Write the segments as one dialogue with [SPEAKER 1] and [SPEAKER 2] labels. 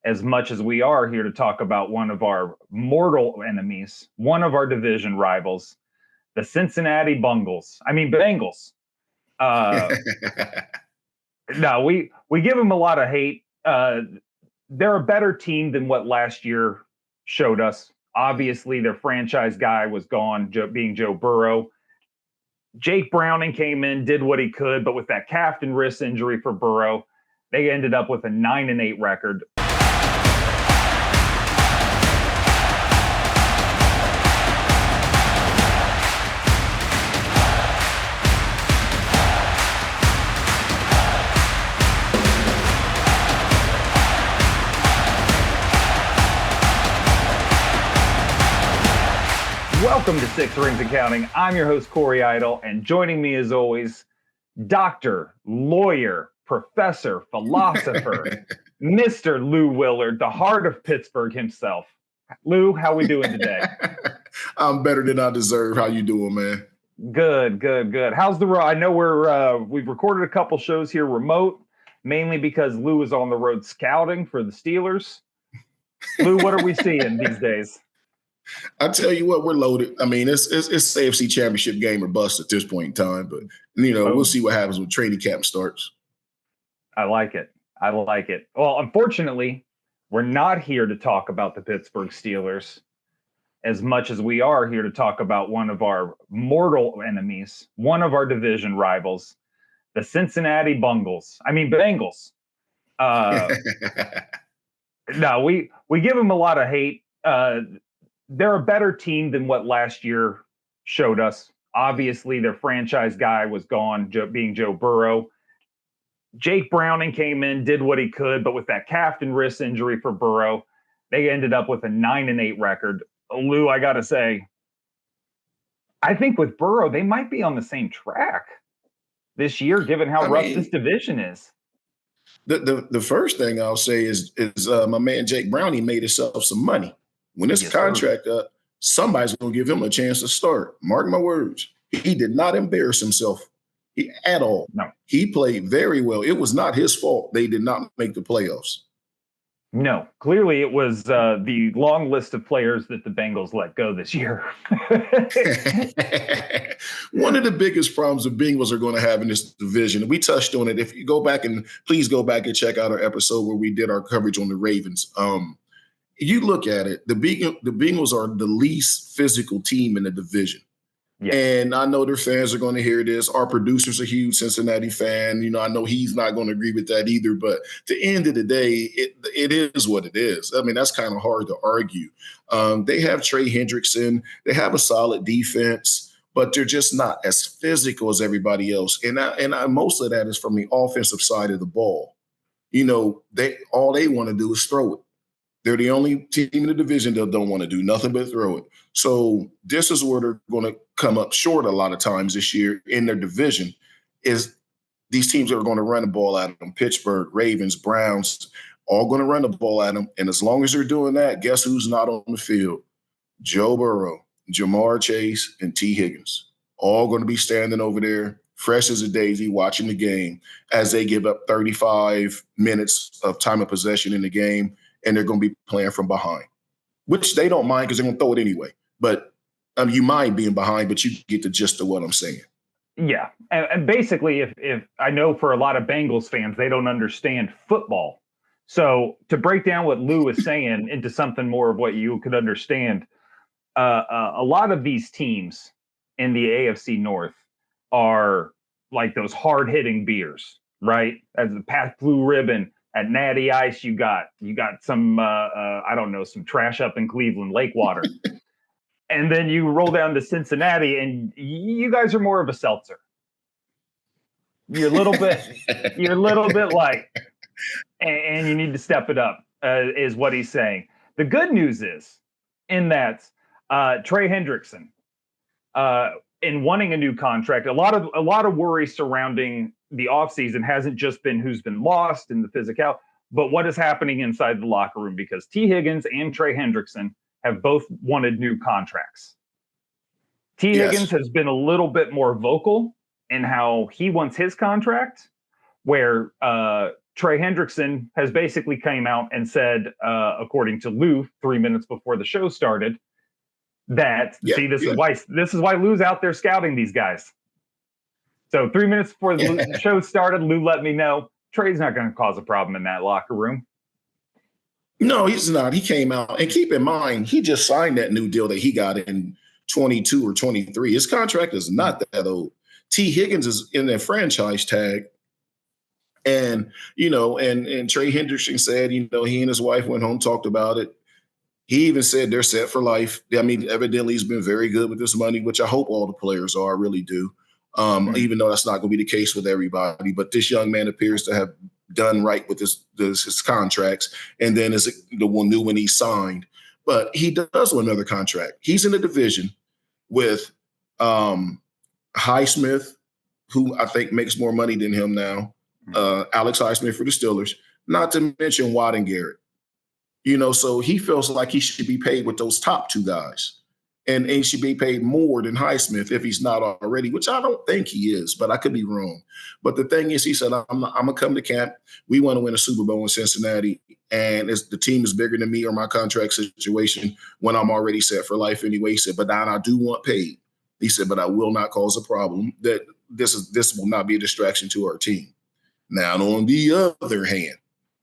[SPEAKER 1] as much as we are here to talk about one of our mortal enemies, one of our division rivals, the Cincinnati Bengals. Bengals. Uh, no, we give them a lot of hate. They're a better team than what last year showed us. Obviously, their franchise guy was gone, being Joe Burrow. Jake Browning came in, did what he could, but with that calf and wrist injury for Burrow, they ended up with a 9-8 record. Welcome to Six Rings and Counting. I'm your host, Corey Idle, and joining me as always, doctor, lawyer, professor, philosopher, Mr. Lou Willard, the heart of Pittsburgh himself. Lou, how we doing today?
[SPEAKER 2] I'm better than I deserve. How you doing, man?
[SPEAKER 1] Good. How's the road? I know we've recorded a couple shows here remote, mainly because Lou is on the road scouting for the Steelers. Lou, what are we seeing these days?
[SPEAKER 2] I tell you what, we're loaded. It's AFC Championship game or bust at this point in time, but we'll see what happens when training camp starts.
[SPEAKER 1] I like it. Well, unfortunately, we're not here to talk about the Pittsburgh Steelers as much as we are here to talk about one of our mortal enemies, one of our division rivals, the Cincinnati Bengals. Bengals. No, we give them a lot of hate. They're a better team than what last year showed us. Obviously, their franchise guy was gone, being Joe Burrow. Jake Browning came in, did what he could, but with that calf and wrist injury for Burrow, they ended up with a 9-8 record. Lou, I got to say, I think with Burrow, they might be on the same track this year, given how rough this division is.
[SPEAKER 2] The first thing I'll say is my man Jake Browning made himself some money. When his contract up, somebody's going to give him a chance to start. Mark my words. He did not embarrass himself at all.
[SPEAKER 1] No.
[SPEAKER 2] He played very well. It was not his fault they did not make the playoffs.
[SPEAKER 1] No, clearly it was the long list of players that the Bengals let go this year.
[SPEAKER 2] One of the biggest problems the Bengals are going to have in this division, and we touched on it. If you please go back and check out our episode where we did our coverage on the Ravens. You look at it, the Bengals are the least physical team in the division.
[SPEAKER 1] Yeah.
[SPEAKER 2] And I know their fans are going to hear this. Our producer's a huge Cincinnati fan. I know he's not going to agree with that either. But at the end of the day, it is what it is. That's kind of hard to argue. They have Trey Hendrickson. They have a solid defense, but they're just not as physical as everybody else. And most of that is from the offensive side of the ball. All they want to do is throw it. They're the only team in the division that don't want to do nothing but throw it. So this is where they're going to come up short a lot of times this year in their division is these teams that are going to run the ball at them. Pittsburgh, Ravens, Browns, all going to run the ball at them. And as long as they're doing that, guess who's not on the field? Joe Burrow, Jamar Chase, and T. Higgins. All going to be standing over there, fresh as a daisy, watching the game as they give up 35 minutes of time of possession in the game. And they're going to be playing from behind, which they don't mind because they're going to throw it anyway. But you mind being behind, but you get the gist of what I'm saying.
[SPEAKER 1] Yeah. And basically, if I know for a lot of Bengals fans, they don't understand football. So to break down what Lou is saying into something more of what you could understand, a lot of these teams in the AFC North are like those hard-hitting beers, right? As the past blue ribbon. At Natty Ice, you got some, some trash up in Cleveland, lake water. And then you roll down to Cincinnati, and you guys are more of a seltzer. You're a little bit light, and you need to step it up, is what he's saying. The good news is, in that Trey Hendrickson, in wanting a new contract, a lot of worry surrounding the offseason hasn't just been who's been lost in the physical, but what is happening inside the locker room, because T. Higgins and Trey Hendrickson have both wanted new contracts. T. Higgins has been a little bit more vocal in how he wants his contract, where Trey Hendrickson has basically came out and said, according to Lou, 3 minutes before the show started, that this is why Lou's out there scouting these guys. So 3 minutes before the show started, Lou let me know Trey's not going to cause a problem in that locker room.
[SPEAKER 2] No, he's not. He came out, and keep in mind, he just signed that new deal that he got in 22 or 23. His contract is not that old. T. Higgins is in their franchise tag. And, and Trey Hendrickson said, he and his wife went home, talked about it. He even said they're set for life. I mean, evidently he's been very good with this money, which I hope all the players are, I really do. Even though that's not going to be the case with everybody. But this young man appears to have done right with his contracts, and then is the one new when he signed. But he does want another contract. He's in a division with Highsmith, who I think makes more money than him now. Alex Highsmith for the Steelers, not to mention Watt and Garrett. So he feels like he should be paid with those top two guys. And he should be paid more than Highsmith if he's not already, which I don't think he is, but I could be wrong. But the thing is, he said, I'm going to come to camp. We want to win a Super Bowl in Cincinnati. And the team is bigger than me or my contract situation when I'm already set for life anyway. He said, but I do want paid. He said, but I will not cause a problem. That this will not be a distraction to our team. Now, on the other hand,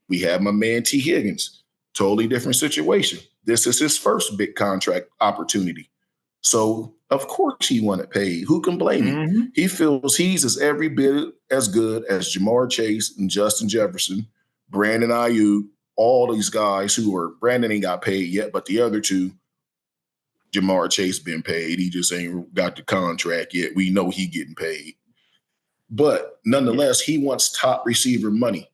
[SPEAKER 2] we have my man T. Higgins. Totally different situation. This is his first big contract opportunity. So, of course, he wanted paid. Who can blame him? He feels he's every bit as good as Jamar Chase and Justin Jefferson, Brandon Ayuk, all these guys Brandon ain't got paid yet, but the other two, Jamar Chase been paid. He just ain't got the contract yet. We know he getting paid. But nonetheless, he wants top receiver money,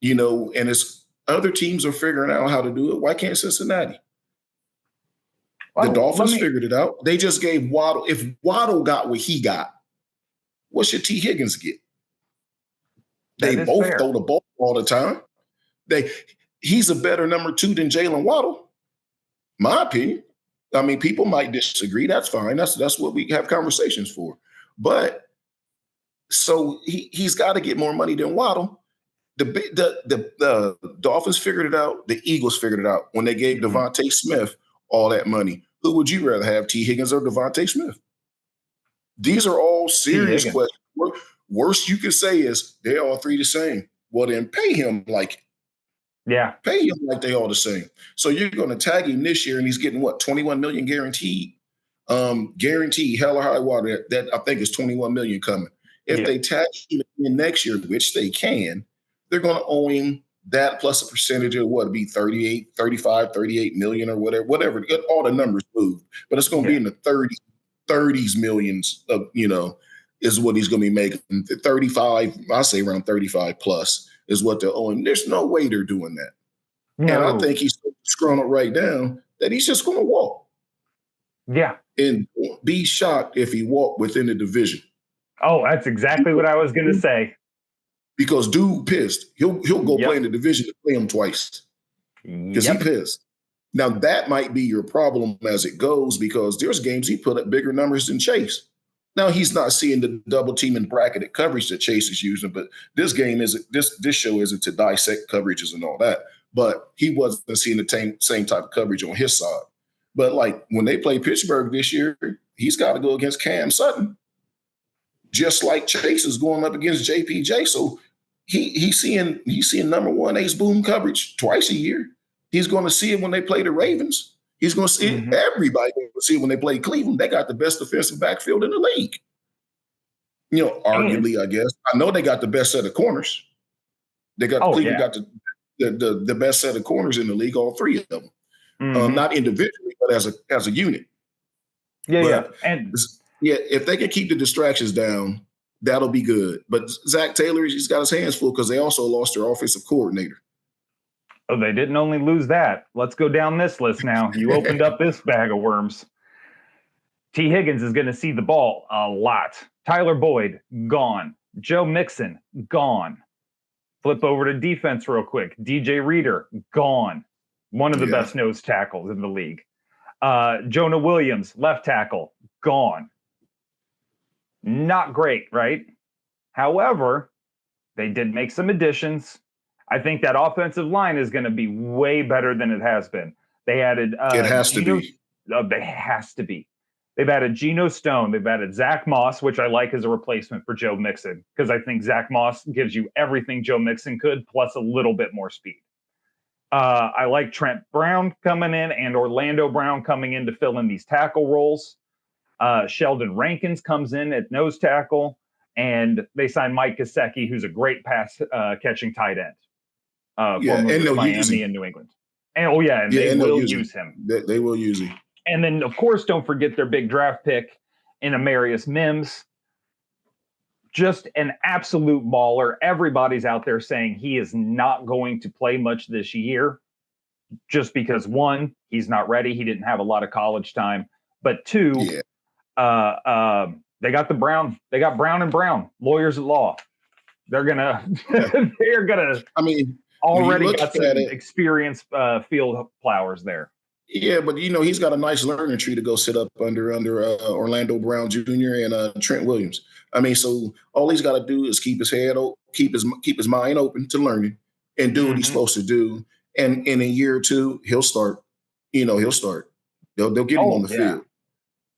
[SPEAKER 2] and his other teams are figuring out how to do it. Why can't Cincinnati? The Dolphins figured it out. They just gave Waddle. If Waddle got what he got, what should T. Higgins get? They both throw the ball all the time. He's a better number two than Jalen Waddle, my opinion. I mean, people might disagree. That's fine. That's what we have conversations for. But so he's got to get more money than Waddle. The Dolphins figured it out. The Eagles figured it out when they gave Devontae Smith all that money. Who would you rather have, T. Higgins or Devontae Smith? These are all serious questions. Worst you could say is they're all three the same. Well, then pay him like it.
[SPEAKER 1] Yeah.
[SPEAKER 2] Pay him like they all the same. So you're going to tag him this year, and he's getting what, $21 million guaranteed? Guaranteed, hell or high water. That I think is $21 million coming. If they tag him in next year, which they can, they're going to owe him that plus a percentage of what would be 38 million or whatever. All the numbers moved, but it's going to be in the 30s millions of, is what he's going to be making. 35, I say around 35 plus is what they're owing. There's no way they're doing that. No. And I think he's screwing it right down that he's just going to walk.
[SPEAKER 1] Yeah.
[SPEAKER 2] And be shocked if he walked within the division.
[SPEAKER 1] Oh, that's exactly what I was going to say.
[SPEAKER 2] Because dude pissed. He'll go play in the division to play him twice. Because he pissed. Now, that might be your problem as it goes, because there's games he put up bigger numbers than Chase. Now, he's not seeing the double team and bracketed coverage that Chase is using, but this game isn't, this show isn't to dissect coverages and all that. But he wasn't seeing the same type of coverage on his side. But like when they play Pittsburgh this year, he's got to go against Cam Sutton. Just like Chase is going up against JPJ. So he's seeing number one ace boom coverage twice a year. He's going to see it when they play the Ravens. He's going to see it. Everybody going to see it when they play Cleveland. They got the best defensive backfield in the league. Arguably, I guess. I know they got the best set of corners. Cleveland got the best set of corners in the league, all three of them. Not individually, but as a unit.
[SPEAKER 1] And
[SPEAKER 2] if they can keep the distractions down, that'll be good. But Zach Taylor, he's got his hands full because they also lost their offensive coordinator.
[SPEAKER 1] Oh, they didn't only lose that. Let's go down this list now. You opened up this bag of worms. T. Higgins is going to see the ball a lot. Tyler Boyd, gone. Joe Mixon, gone. Flip over to defense real quick. DJ Reader, gone. One of the best nose tackles in the league. Jonah Williams, left tackle, gone. Not great, right? However, they did make some additions. I think that offensive line is going to be way better than it has been. They added
[SPEAKER 2] It has to be.
[SPEAKER 1] They has to be. They've added Geno Stone. They've added Zach Moss, which I like as a replacement for Joe Mixon, because I think Zach Moss gives you everything Joe Mixon could, plus a little bit more speed. I like Trent Brown coming in and Orlando Brown coming in to fill in these tackle roles. Sheldon Rankins comes in at nose tackle, and they signed Mike Gesicki, who's a great pass catching tight end. Formerly with Miami and New England. And they will use him.
[SPEAKER 2] They will use him.
[SPEAKER 1] And then, of course, don't forget their big draft pick in Amarius Mims. Just an absolute baller. Everybody's out there saying he is not going to play much this year just because, one, he's not ready. He didn't have a lot of college time. But two, they got Brown and Brown, lawyers at law. They're gonna already got some experienced field plowers there.
[SPEAKER 2] Yeah, but he's got a nice learning tree to go sit up under Orlando Brown Jr. and Trent Williams. I mean, so all he's got to do is keep his head keep his mind open to learning and do what he's supposed to do. And in a year or two, he'll start. He'll start. They'll get him on the field.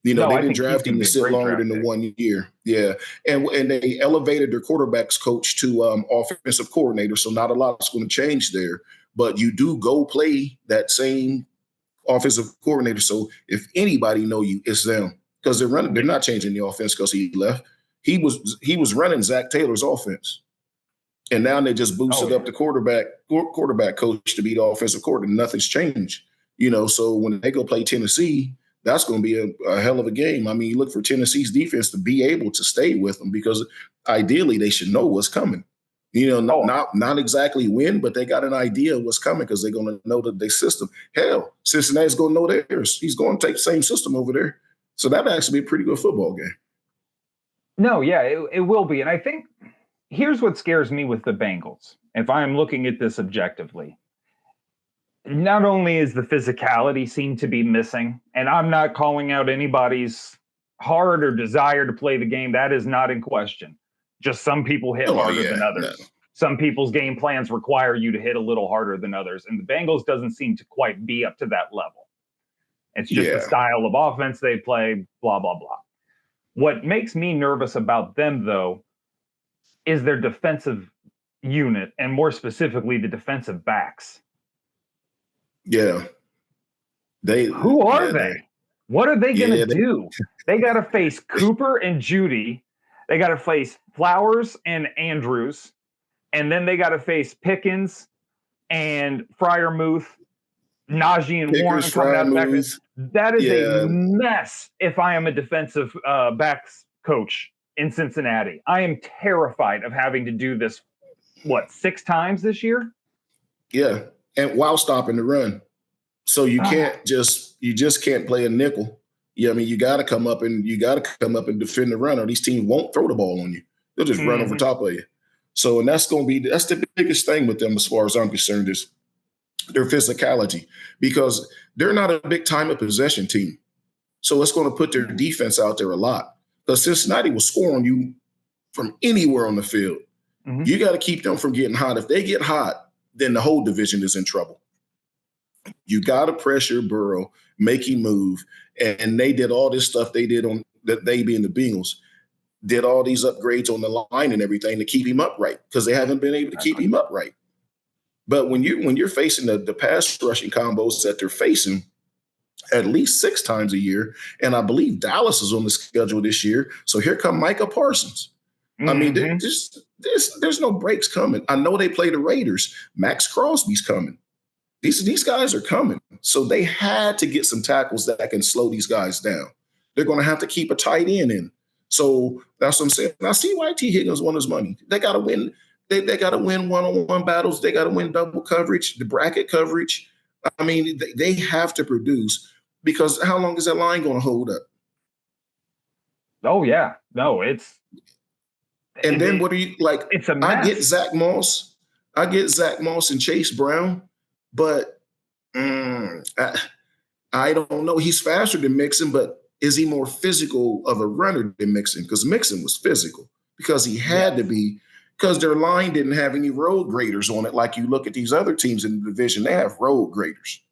[SPEAKER 2] They didn't draft him to sit longer than the 1 year. Yeah, and they elevated their quarterbacks coach to offensive coordinator, so not a lot is going to change there. But you do go play that same offensive coordinator. So if anybody know you, it's them, because they're not changing the offense because he left. He was running Zach Taylor's offense, and now they just boosted up the quarterback coach to be the offensive coordinator. Nothing's changed, So when they go play Tennessee, that's going to be a hell of a game. I mean, you look for Tennessee's defense to be able to stay with them, because ideally they should know what's coming. Not exactly when, but they got an idea of what's coming, because they're going to know their system. Hell, Cincinnati's going to know theirs. He's going to take the same system over there. So that'd actually be a pretty good football game.
[SPEAKER 1] No, yeah, it will be. And I think here's what scares me with the Bengals, if I'm looking at this objectively. Not only is the physicality seem to be missing, and I'm not calling out anybody's heart or desire to play the game. That is not in question. Just some people hit harder than others. No. Some people's game plans require you to hit a little harder than others. And the Bengals doesn't seem to quite be up to that level. It's just the style of offense they play, blah, blah, blah. What makes me nervous about them, though, is their defensive unit, and more specifically, the defensive backs.
[SPEAKER 2] Yeah.
[SPEAKER 1] Who are they? What are they going to do? They got to face Cooper and Judy. They got to face Flowers and Andrews. And then they got to face Pickens and Freiermuth, Najee and Warren coming out of the back. That is a mess if I am a defensive backs coach in Cincinnati. I am terrified of having to do this, 6 times this year? Yeah,
[SPEAKER 2] and while stopping the run. So you just can't play a nickel. Yeah, I mean, you got to come up and defend the run, or these teams won't throw the ball on you. They'll just run over top of you. So, and that's the biggest thing with them, as far as I'm concerned, is their physicality, because they're not a big time of possession team. So it's going to put their defense out there a lot, because Cincinnati will score on you from anywhere on the field. Mm-hmm. You got to keep them from getting hot. If they get hot, then the whole division is in trouble. You got to pressure Burrow, make him move. And they did all this stuff they did on that, they being the Bengals, did all these upgrades on the line and everything to keep him upright, because they haven't been able to keep him upright. But when you're facing the pass rushing combos that they're facing at least 6 times a year, and I believe Dallas is on the schedule this year. So here come Micah Parsons. Mm-hmm. I mean, there's no breaks coming. I know they play the Raiders. Max Crosby's coming. These guys are coming. So they had to get some tackles that can slow these guys down. They're going to have to keep a tight end in. So that's what I'm saying. Now, see why T. Higgins won his money. They got to win. They got to win one-on-one battles. They got to win double coverage, the bracket coverage. I mean, they have to produce, because how long is that line going to hold up?
[SPEAKER 1] Oh, yeah. No, it's.
[SPEAKER 2] And then what are you like?
[SPEAKER 1] It's a mess.
[SPEAKER 2] I get Zach Moss and Chase Brown, but I don't know. He's faster than Mixon, but is he more physical of a runner than Mixon? Because Mixon was physical, because he had to be, because their line didn't have any road graders on it. Like you look at these other teams in the division, they have road graders.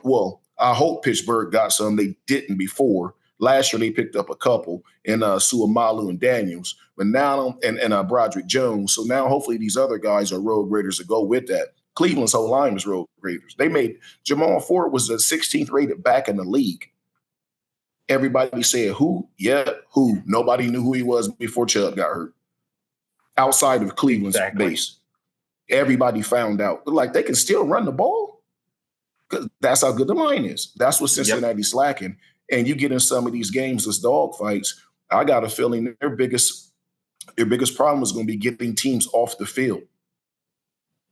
[SPEAKER 2] Well, I hope Pittsburgh got some. They didn't before. Last year, they picked up a couple in Suamalu and Daniels, but now and Broderick Jones. So now, hopefully, these other guys are road graders to go with that. Cleveland's whole line was road graders. They made Jamal Ford was the 16th rated back in the league. Everybody said who? Yeah, who? Nobody knew who he was before Chubb got hurt. Outside of Cleveland's base, everybody found out. Like they can still run the ball because that's how good the line is. That's what Cincinnati's lacking. And you get in some of these games as dog fights, I got a feeling their biggest problem is going to be getting teams off the field.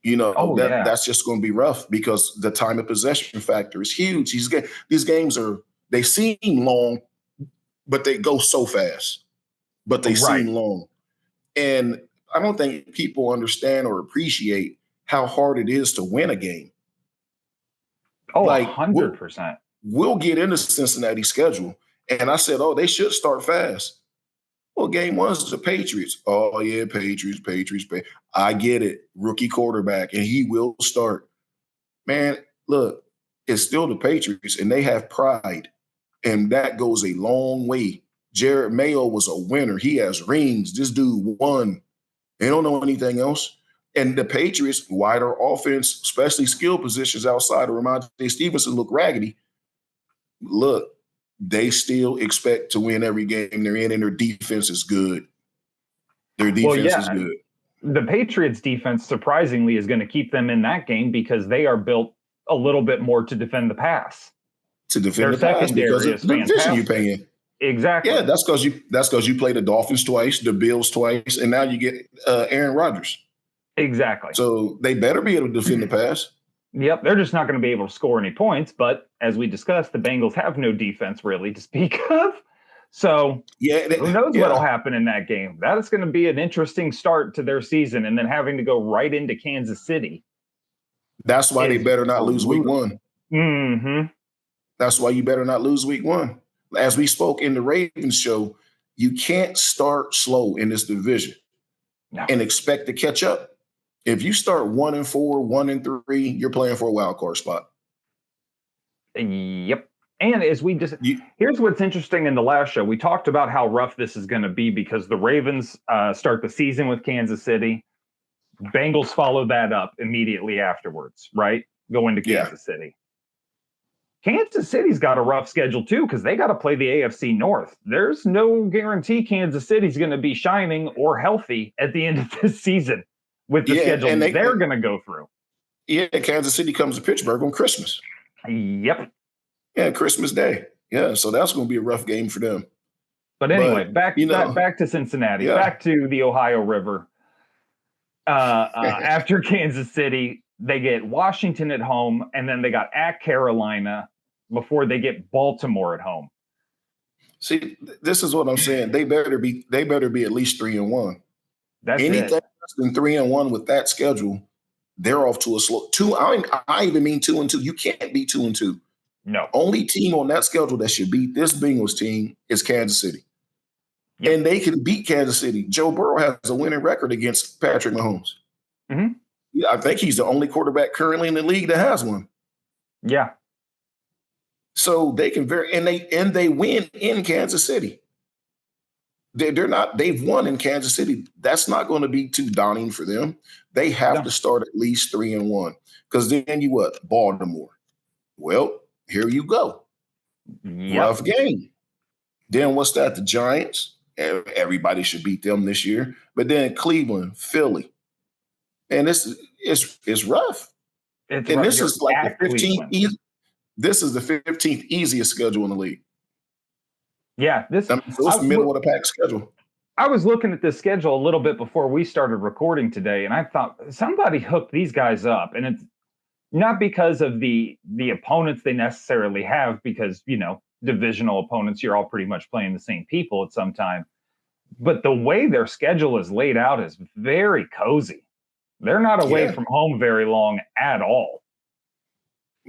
[SPEAKER 2] That's just going to be rough because the time of possession factor is huge. These games they seem long, but they go so fast. But they seem long. And I don't think people understand or appreciate how hard it is to win a game.
[SPEAKER 1] Oh, like 100%.
[SPEAKER 2] We'll get into Cincinnati's schedule. And I said, they should start fast. Well, game one is the Patriots. Oh, yeah, Patriots. I get it. Rookie quarterback, and he will start. Man, look, it's still the Patriots, and they have pride. And that goes a long way. Jared Mayo was a winner. He has rings. This dude won. They don't know anything else. And the Patriots, wider offense, especially skill positions outside of Ramondre Stevenson, look raggedy. Look, they still expect to win every game they're in, and their defense is good. Their defense is good.
[SPEAKER 1] The Patriots' defense, surprisingly, is going to keep them in that game because they are built a little bit more to defend the pass.
[SPEAKER 2] To defend the pass because of the division you pay in.
[SPEAKER 1] Exactly.
[SPEAKER 2] Yeah, that's because you play the Dolphins twice, the Bills twice, and now you get Aaron Rodgers.
[SPEAKER 1] Exactly.
[SPEAKER 2] So they better be able to defend the pass.
[SPEAKER 1] Yep, they're just not going to be able to score any points. But as we discussed, the Bengals have no defense really to speak of. So who knows what'll happen in that game? That is going to be an interesting start to their season, and then having to go right into Kansas City.
[SPEAKER 2] That's why they better not lose week one.
[SPEAKER 1] Mm-hmm.
[SPEAKER 2] That's why you better not lose week one. As we spoke in the Ravens show, you can't start slow in this division and expect to catch up. If you start 1-4, 1-3, you're playing for a wild card spot.
[SPEAKER 1] Yep. And as we just here's what's interesting in the last show, we talked about how rough this is going to be because the Ravens start the season with Kansas City. Bengals follow that up immediately afterwards, right? Go into Kansas City. Kansas City's got a rough schedule too because they got to play the AFC North. There's no guarantee Kansas City's going to be shining or healthy at the end of this season with the schedule they're going to go through.
[SPEAKER 2] Yeah, Kansas City comes to Pittsburgh on Christmas.
[SPEAKER 1] Yep.
[SPEAKER 2] Yeah, Christmas Day. Yeah, so that's going to be a rough game for them.
[SPEAKER 1] But anyway, back to Cincinnati, back to the Ohio River. After Kansas City, they get Washington at home, and then they got at Carolina before they get Baltimore at home.
[SPEAKER 2] See, this is what I'm saying. They better be at least 3-1.
[SPEAKER 1] That's
[SPEAKER 2] anything less than 3-1 with that schedule, they're off to a slow 2. I even mean 2-2. You can't be 2-2.
[SPEAKER 1] No.
[SPEAKER 2] Only team on that schedule that should beat this Bengals team is Kansas City. Yep. And they can beat Kansas City. Joe Burrow has a winning record against Patrick Mahomes.
[SPEAKER 1] Mm-hmm.
[SPEAKER 2] Yeah, I think he's the only quarterback currently in the league that has one.
[SPEAKER 1] Yeah.
[SPEAKER 2] So they can they win in Kansas City. They've won in Kansas City. That's not going to be too daunting for them. They have to start at least 3-1. Because then Baltimore. Well, here you go.
[SPEAKER 1] Yep.
[SPEAKER 2] Rough game. Then what's that? The Giants. Everybody should beat them this year. But then Cleveland, Philly. And it's rough.
[SPEAKER 1] It's
[SPEAKER 2] and
[SPEAKER 1] rough.
[SPEAKER 2] This is like the 15th. This is the 15th easiest schedule in the league.
[SPEAKER 1] Yeah,
[SPEAKER 2] so it's the middle of the pack schedule.
[SPEAKER 1] I was looking at this schedule a little bit before we started recording today, and I thought somebody hooked these guys up, and it's not because of the opponents they necessarily have, because divisional opponents, you're all pretty much playing the same people at some time, but the way their schedule is laid out is very cozy. They're not away from home very long at all.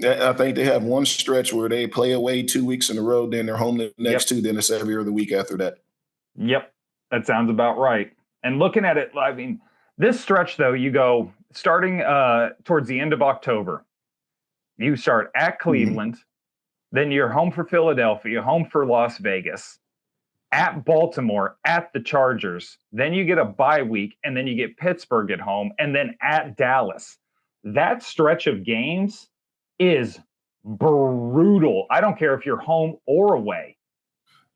[SPEAKER 2] I think they have one stretch where they play away 2 weeks in a row, then they're home the next 2, then it's every other week after that.
[SPEAKER 1] Yep, that sounds about right. And looking at it, I mean, This stretch, though, you go starting towards the end of October. You start at Cleveland, then you're home for Philadelphia, home for Las Vegas, at Baltimore, at the Chargers. Then you get a bye week, and then you get Pittsburgh at home, and then at Dallas. That stretch of games is brutal. I don't care if you're home or away.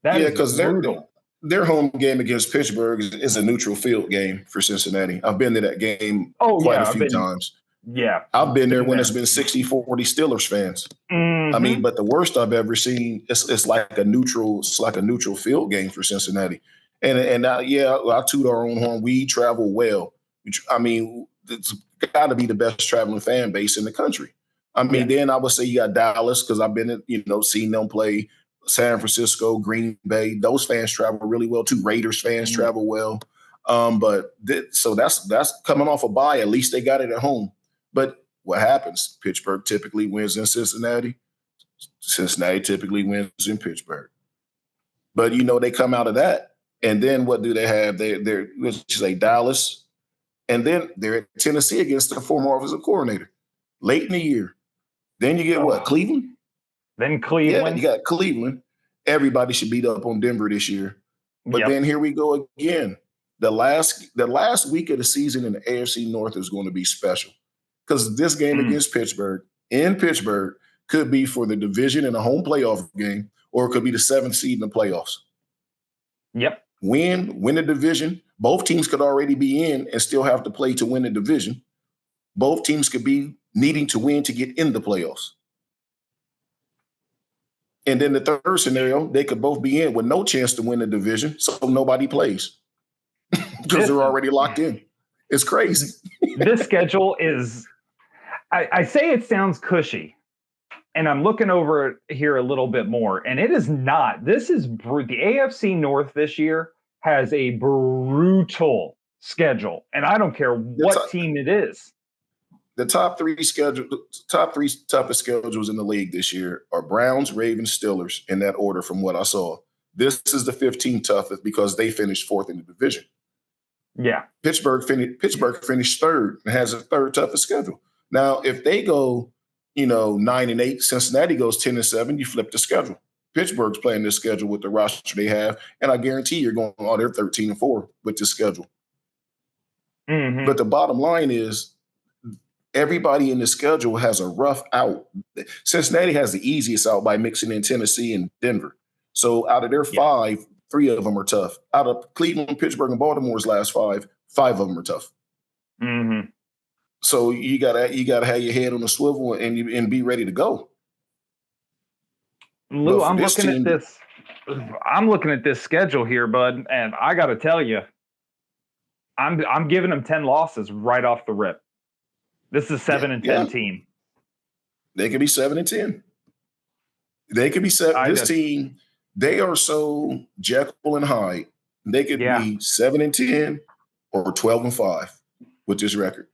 [SPEAKER 1] That is
[SPEAKER 2] because
[SPEAKER 1] brutal.
[SPEAKER 2] Their home game against Pittsburgh is a neutral field game for Cincinnati. I've been to that game quite a few times.
[SPEAKER 1] Yeah.
[SPEAKER 2] I've been there when it's been 60-40 Steelers fans.
[SPEAKER 1] Mm-hmm.
[SPEAKER 2] I mean, but the worst I've ever seen, it's like a neutral field game for Cincinnati. And I toot our own horn. We travel well. I mean, it's got to be the best traveling fan base in the country. I mean, then I would say you got Dallas because I've been, seen them play. San Francisco, Green Bay, those fans travel really well too. Raiders fans travel well. So that's coming off a bye. At least they got it at home. But what happens? Pittsburgh typically wins in Cincinnati. Cincinnati typically wins in Pittsburgh. But, they come out of that. And then what do they have? They're let's say Dallas. And then they're at Tennessee against the former offensive coordinator late in the year. Then you get what? Cleveland?
[SPEAKER 1] Then Cleveland.
[SPEAKER 2] Yeah, you got Cleveland. Everybody should beat up on Denver this year. But then here we go again. The last week of the season in the AFC North is going to be special because this game against Pittsburgh in Pittsburgh could be for the division in a home playoff game, or it could be the 7th seed in the playoffs.
[SPEAKER 1] Yep.
[SPEAKER 2] Win the division. Both teams could already be in and still have to play to win the division. Both teams could be needing to win to get in the playoffs. And then the third scenario, they could both be in with no chance to win the division, so nobody plays because they're already locked in. It's crazy.
[SPEAKER 1] This schedule is, I say it sounds cushy, and I'm looking over it here a little bit more, and it is not. This is the AFC North this year has a brutal schedule, and I don't care what team it is.
[SPEAKER 2] The top three toughest schedules in the league this year are Browns, Ravens, Steelers, in that order from what I saw. This is the 15th toughest because they finished 4th in the division.
[SPEAKER 1] Yeah.
[SPEAKER 2] Pittsburgh finished 3rd and has a 3rd toughest schedule. Now, if they go, 9-8, Cincinnati goes 10-7, you flip the schedule. Pittsburgh's playing this schedule with the roster they have, and I guarantee you're going on their 13-4 with this schedule.
[SPEAKER 1] Mm-hmm.
[SPEAKER 2] But the bottom line is, everybody in the schedule has a rough out. Cincinnati has the easiest out by mixing in Tennessee and Denver. So out of their 5, 3 of them are tough. Out of Cleveland, Pittsburgh, and Baltimore's last 5 of them are tough.
[SPEAKER 1] Mm-hmm.
[SPEAKER 2] So you gotta have your head on the swivel and be ready to go.
[SPEAKER 1] Lou, I'm looking at this schedule here, bud, and I got to tell you, I'm giving them 10 losses right off the rip. This is a 7-10 team.
[SPEAKER 2] They could be 7-10. They could be 7. This team, they are so Jekyll and Hyde. They could be 7-10 or 12-5 with this record.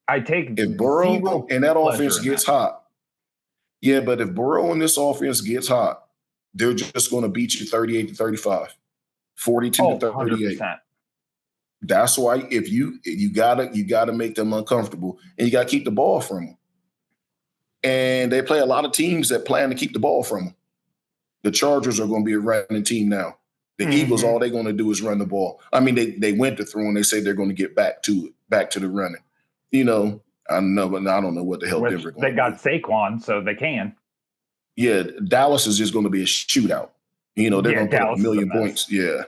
[SPEAKER 2] If Burrow and that offense gets hot. Yeah, but if Burrow and this offense gets hot, they're just going to beat you 38-35, 42-38.
[SPEAKER 1] 100%.
[SPEAKER 2] That's why if you gotta make them uncomfortable, and you gotta keep the ball from them. And they play a lot of teams that plan to keep the ball from them. The Chargers are going to be a running team now. The Eagles, all they're going to do is run the ball. I mean, they went to throw and they say they're going to get back to the running. I know, but I don't know what the hell Denver going to do.
[SPEAKER 1] They got Saquon, so they can.
[SPEAKER 2] Yeah, Dallas is just going to be a shootout. They're going to put up 1 million points. Yeah.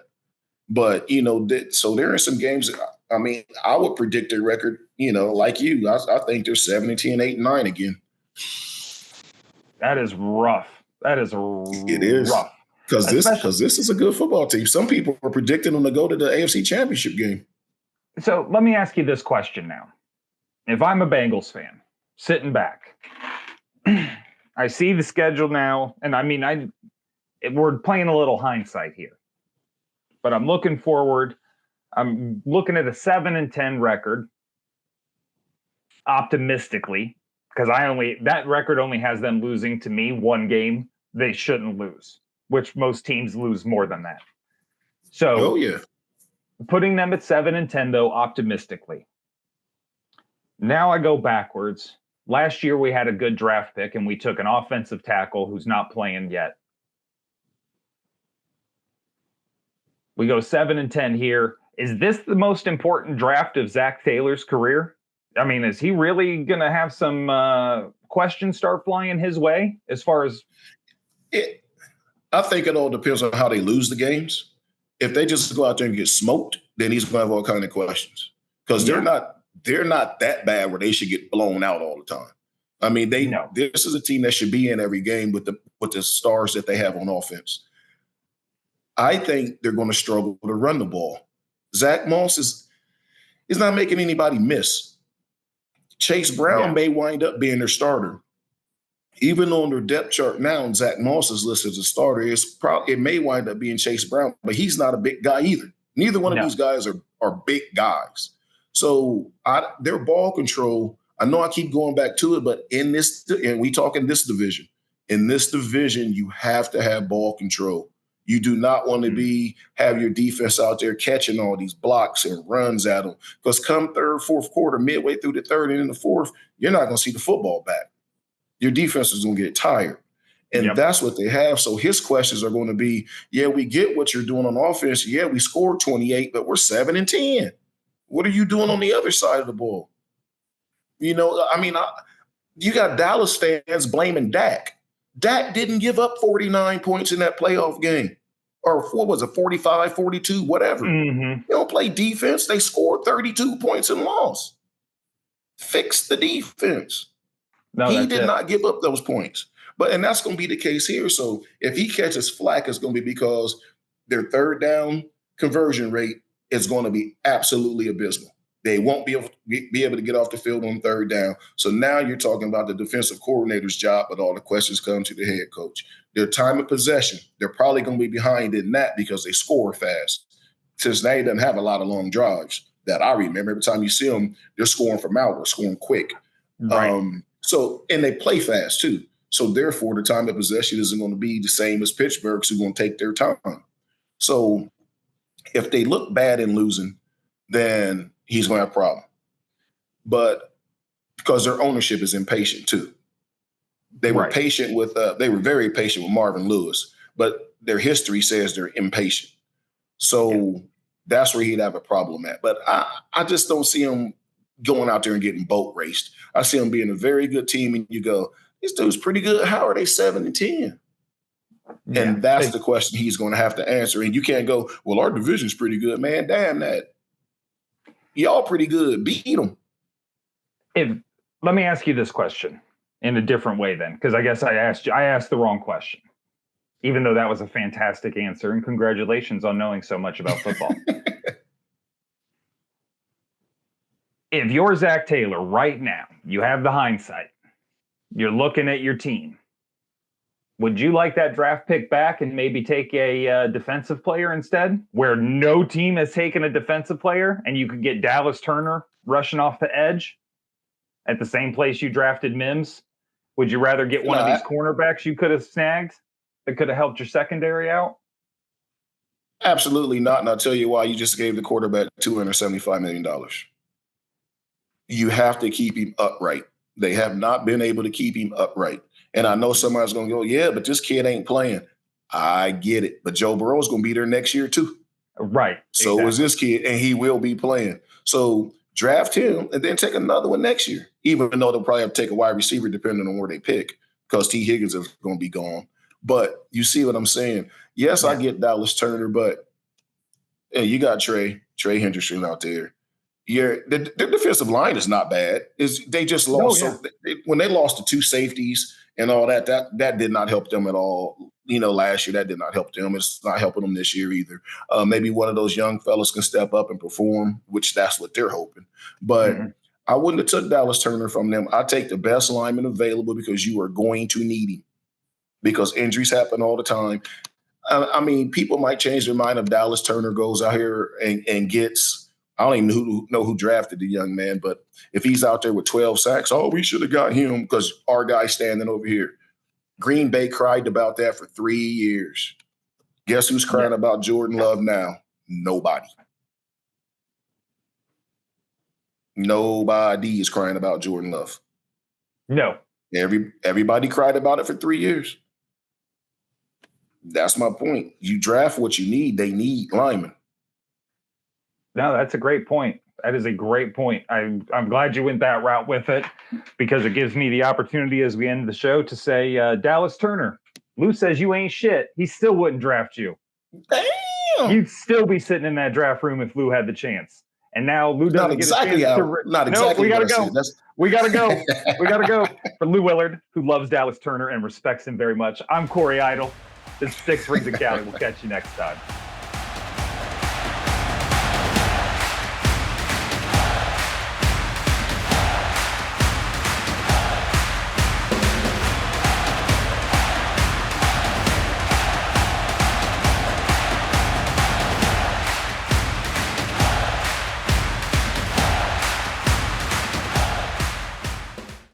[SPEAKER 2] But, so there are some games, I mean, I would predict their record, like you. I think they're 7-10, 8-9 again.
[SPEAKER 1] That is rough.
[SPEAKER 2] It is rough. Because this is a good football team. Some people are predicting them to go to the AFC Championship game.
[SPEAKER 1] So let me ask you this question now. If I'm a Bengals fan, sitting back, I see the schedule now, and I mean, we're playing a little hindsight here. But I'm looking forward. I'm looking at a 7-10 record, optimistically, because that record only has them losing to me 1 game they shouldn't lose, which most teams lose more than that. So, putting them at 7-10 though, optimistically, Now I go backwards. Last year we had a good draft pick and we took an offensive tackle who's not playing yet. We go 7-10 here. Is this the most important draft of Zach Taylor's career? I mean, is he really going to have some questions start flying his way as far as
[SPEAKER 2] it? I think it all depends on how they lose the games. If they just go out there and get smoked, then he's going to have all kinds of questions because they're not that bad where they should get blown out all the time. I mean, this is a team that should be in every game with the stars that they have on offense. I think they're going to struggle to run the ball. Zach Moss is not making anybody miss. Chase Brown may wind up being their starter. Even on their depth chart now, Zach Moss is listed as a starter. It may wind up being Chase Brown, but he's not a big guy either. Neither one of these guys are big guys. So their ball control, I know I keep going back to it, but and we talk in this division. In this division, you have to have ball control. You do not want to have your defense out there catching all these blocks and runs at them. Because come third, fourth quarter, midway through the third and in the fourth, you're not going to see the football back. Your defense is going to get tired. And that's what they have. So his questions are going to be, we get what you're doing on offense. Yeah, we scored 28, but we're 7-10. What are you doing on the other side of the ball? You got Dallas fans blaming Dak. Dak didn't give up 49 points in that playoff game. Or what was it, 45, 42, whatever.
[SPEAKER 1] Mm-hmm.
[SPEAKER 2] They don't play defense. They scored 32 points and lost. Fix the defense.
[SPEAKER 1] No,
[SPEAKER 2] he did not give up those points. And that's going to be the case here. So if he catches flack, it's going to be because their third down conversion rate is going to be absolutely abysmal. They won't be able to get off the field on third down. So now you're talking about the defensive coordinator's job, but all the questions come to the head coach. Their time of possession, they're probably going to be behind in that because they score fast. Cincinnati doesn't have a lot of long drives that I remember. Every time you see them, they're scoring from out or scoring quick.
[SPEAKER 1] Right.
[SPEAKER 2] And they play fast too. So therefore, the time of possession isn't going to be the same as Pittsburgh's, who's going to take their time. So if they look bad in losing, then he's going to have a problem. But because their ownership is impatient too. They were patient with they were very patient with Marvin Lewis, but their history says they're impatient. So that's where he'd have a problem at. But I just don't see him going out there and getting boat raced. I see him being a very good team, and you go, this dude's pretty good. How are they 7-10? And that's the question he's going to have to answer. And you can't go, well, our division's pretty good, man. Damn that. Y'all pretty good. Beat them.
[SPEAKER 1] Let me ask you this question in a different way then, because I guess I asked the wrong question, even though that was a fantastic answer. And congratulations on knowing so much about football. If you're Zach Taylor right now, you have the hindsight, you're looking at your team, would you like that draft pick back and maybe take a defensive player instead, where no team has taken a defensive player and you could get Dallas Turner rushing off the edge at the same place you drafted Mims? Would you rather get one of these cornerbacks you could have snagged that could have helped your secondary out?
[SPEAKER 2] Absolutely not. And I'll tell you why. You just gave the quarterback $275 million. You have to keep him upright. They have not been able to keep him upright. And I know somebody's going to go, yeah, but this kid ain't playing. I get it. But Joe Burrow's going to be there next year too.
[SPEAKER 1] Right.
[SPEAKER 2] So is this kid, and he will be playing. So draft him and then take another one next year, even though they'll probably have to take a wide receiver depending on where they pick because T. Higgins is going to be gone. But you see what I'm saying? Yes, I get Dallas Turner, but you got Trey Hendrickson out there. Their defensive line is not bad. They just lost when they lost the two safeties and all that did not help them at all. Last year that did not help them. It's not helping them this year either. Maybe one of those young fellas can step up and perform, which that's what they're hoping. But I wouldn't have took Dallas Turner from them. I take the best lineman available because you are going to need him because injuries happen all the time. I mean, people might change their mind if Dallas Turner goes out here and gets. I don't even know who drafted the young man, but if he's out there with 12 sacks, we should have got him because our guy's standing over here. Green Bay cried about that for 3 years. Guess who's crying about Jordan Love now? Nobody. Nobody is crying about Jordan Love.
[SPEAKER 1] No.
[SPEAKER 2] Everybody cried about it for 3 years. That's my point. You draft what you need. They need linemen.
[SPEAKER 1] No, that's a great point. That is a great point. I'm glad you went that route with it, because it gives me the opportunity as we end the show to say, Dallas Turner, Lou says you ain't shit. He still wouldn't draft you.
[SPEAKER 2] Damn.
[SPEAKER 1] You'd still be sitting in that draft room if Lou had the chance. And now Lou doesn't get a chance to.
[SPEAKER 2] Not exactly.
[SPEAKER 1] We gotta go. We gotta go. We gotta go. For Lou Willard, who loves Dallas Turner and respects him very much, I'm Corey Idle. This is Six Rings of Cali. We'll catch you next time.